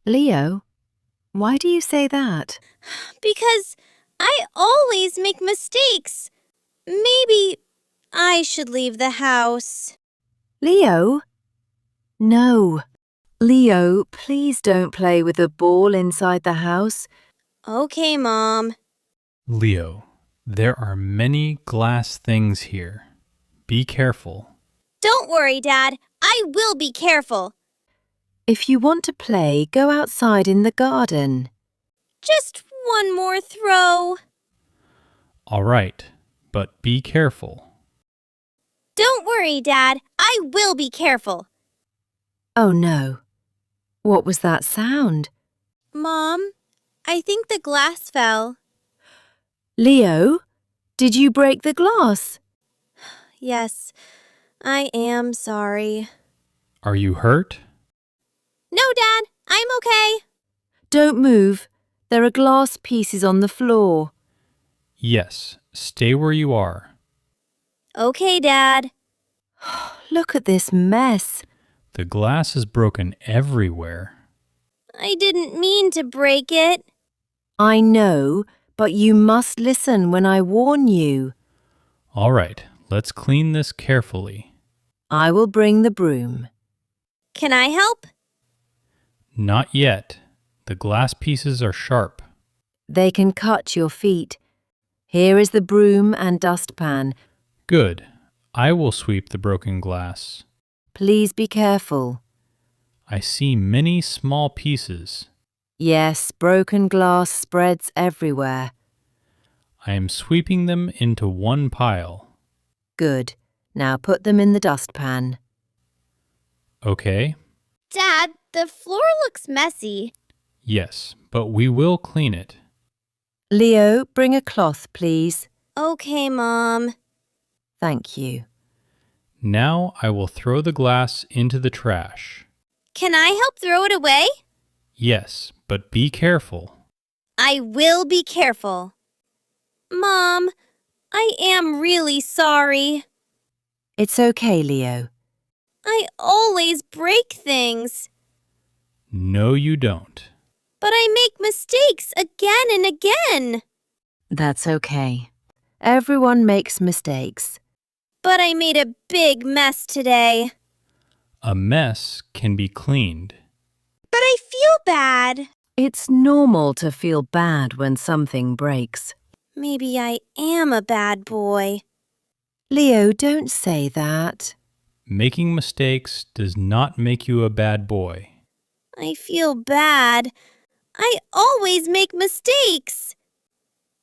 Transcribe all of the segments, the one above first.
Leo, why do you say that? Because I always make mistakes. Maybe I should leave the house. Leo? No. Leo, please don't play with the ball inside the house. Okay, Mom. Leo, there are many glass things here. Be careful. Don't worry, Dad. I will be careful. If you want to play, go outside in the garden. Just one more throw. All right, but be careful. Don't worry, Dad. I will be careful. Oh no. What was that sound? Mom, I think the glass fell. Leo, did you break the glass? Yes, I am sorry. Are you hurt? No, Dad. I'm okay. Don't move. There are glass pieces on the floor. Yes, stay where you are. Okay, Dad. Look at this mess. The glass is broken everywhere. I didn't mean to break it. I know, but you must listen when I warn you. All right, let's clean this carefully. I will bring the broom. Can I help? Not yet. The glass pieces are sharp. They can cut your feet. Here is the broom and dustpan. Good. I will sweep the broken glass. Please be careful. I see many small pieces. Yes, broken glass spreads everywhere. I am sweeping them into one pile. Good. Now put them in the dustpan. Okay? Dad, the floor looks messy. Yes, but we will clean it. Leo, bring a cloth, please. Okay, Mom. Thank you. Now I will throw the glass into the trash. Can I help throw it away? Yes, but be careful. I will be careful. Mom, I am really sorry. It's okay, Leo. I always break things, No, you don't. but I make mistakes again and again. That's okay. Everyone makes mistakes. But I made a big mess today. A mess can be cleaned. But I feel bad. It's normal to feel bad when something breaks. Maybe I am a bad boy. Leo, don't say that. Making mistakes does not make you a bad boy. I feel bad. I always make mistakes.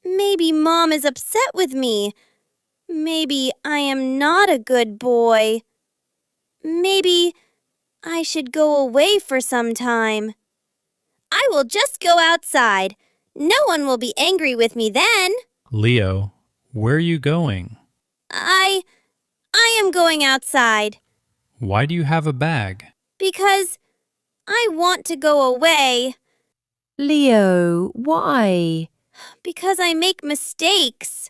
Maybe Mom is upset with me. Maybe I am not a good boy. Maybe I should go away for some time. I will just go outside. No one will be angry with me then. Leo, where are you going? I am going outside Why do you have a bag? because I want to go away Leo, why? because I make mistakes.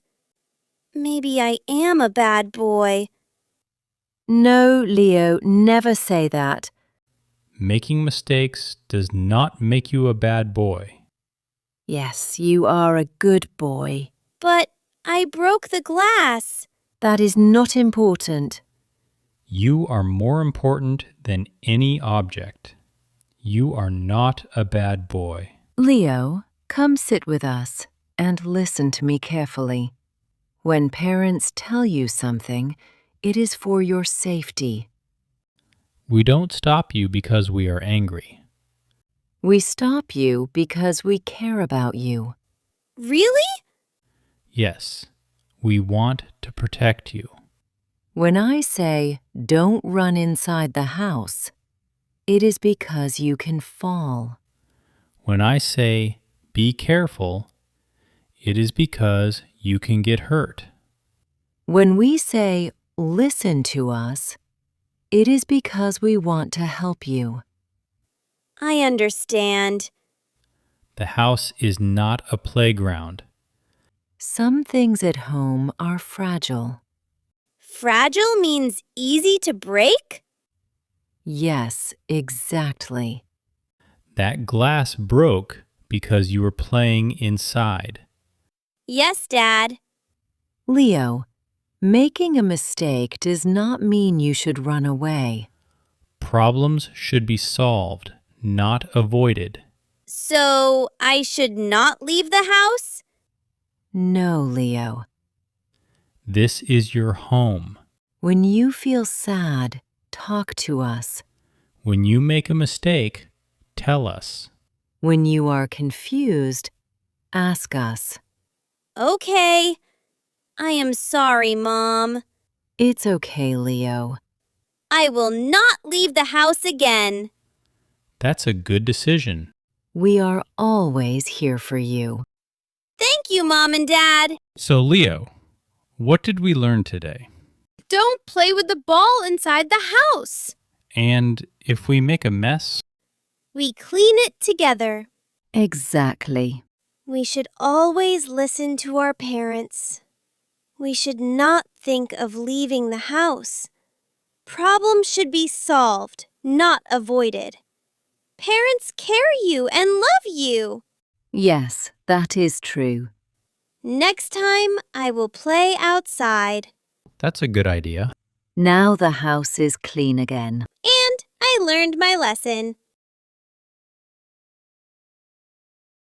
Maybe I am a bad boy. No, Leo, never say that. Making mistakes does not make you a bad boy. Yes, you are a good boy. But I broke the glass. That is not important. You are more important than any object. You are not a bad boy. Leo, come sit with us and listen to me carefully. When parents tell you something, it is for your safety. We don't stop you because we are angry. We stop you because we care about you. Really? Yes, we want to protect you. When I say, don't run inside the house, it is because you can fall. When I say, be careful, it is because you can get hurt. When we say, listen to us, it is because we want to help you. I understand. The house is not a playground. Some things at home are fragile. Fragile means easy to break? Yes, exactly. That glass broke because you were playing inside. Yes, Dad. Leo, making a mistake does not mean you should run away. Problems should be solved, not avoided. So I should not leave the house? No, Leo. This is your home. When you feel sad, talk to us. When you make a mistake, tell us. When you are confused, ask us. Okay. I am sorry, Mom. It's okay, Leo. I will not leave the house again. That's a good decision. We are always here for you. Thank you, Mom and Dad. So, Leo, what did we learn today? Don't play with the ball inside the house. And if we make a mess, We clean it together. Exactly. We should always listen to our parents. We should not think of leaving the house. Problems should be solved, not avoided. Parents carry you and love you. Yes, that is true. Next time, I will play outside. that's a good idea. Now the house is clean again. And I learned my lesson.